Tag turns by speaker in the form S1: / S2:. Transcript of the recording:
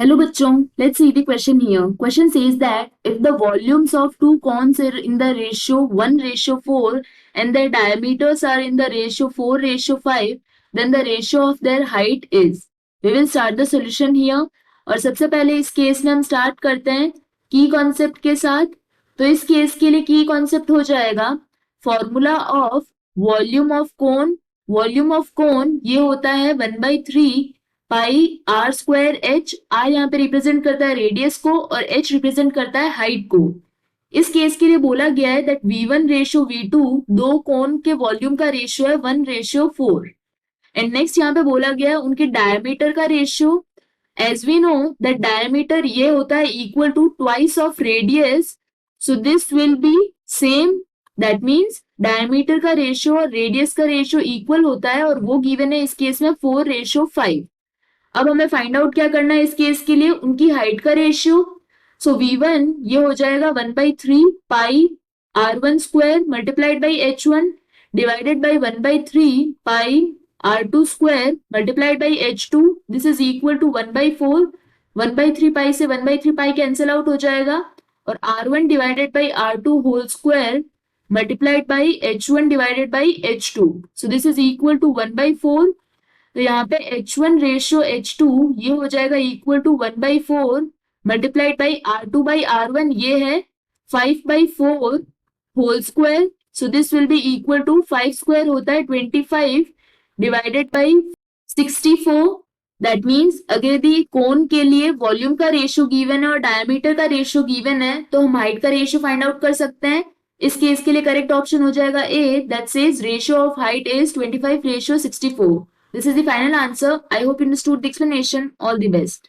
S1: Hello bachchon, let's see the question here. Question says that if the volumes of two cones are in the ratio 1:4 and their diameters are in the ratio 4:5, then the ratio of their height is. We will start the solution here. और सबसे पहले इस case में हम start करते हैं की concept के साथ. तो इस केस के लिए की कॉन्सेप्ट हो जाएगा formula of volume of cone. Volume of cone ये होता है 1/3 पाई आर स्क्वायर एच. आर यहाँ पे रिप्रेजेंट करता है रेडियस को और एच रिप्रेजेंट करता है हाइट को. इस केस के लिए बोला गया है दैट V1:V2 दो कोन के वॉल्यूम का रेशियो है 1:4. एंड नेक्स्ट यहाँ पे बोला गया है उनके डायमीटर का ratio. As we know that diameter ये होता है equal to twice of radius, so this will be same. That means diameter का रेशियो और रेडियस का रेशियो इक्वल होता है और वो गिवन है इस केस में 4:5. अब हमें फाइंड आउट क्या करना है इस केस के लिए, उनकी हाइट का रेशियो. सो V1 ये हो जाएगा 1/3 pi R1 square multiplied by H1 divided by 1/3 pi R2 square multiplied by H2. This is equal to 1/4. 1/3 pi से 1/3 पाई कैंसिल आउट हो जाएगा और R1 divided by R2 whole square multiplied by H1 divided by H2. So this is equal to 1/4. तो यहाँ पे H1 ratio H2 ये हो जाएगा equal to 1/4 multiplied by R2/R1 ये है 5/4 whole square. So this will be equal to 5 square होता है 25 डिवाइडेड बाई 64. दैट मीन्स अगर दी कोन के लिए वॉल्यूम का रेशियो गिवन है और डायमीटर का रेशियो गिवन है तो हम हाइट का रेशियो फाइंड आउट कर सकते हैं. इस केस के लिए करेक्ट ऑप्शन हो जाएगा A, that says ratio of height is 25:64. This is the final answer. I hope you understood the explanation. All the best.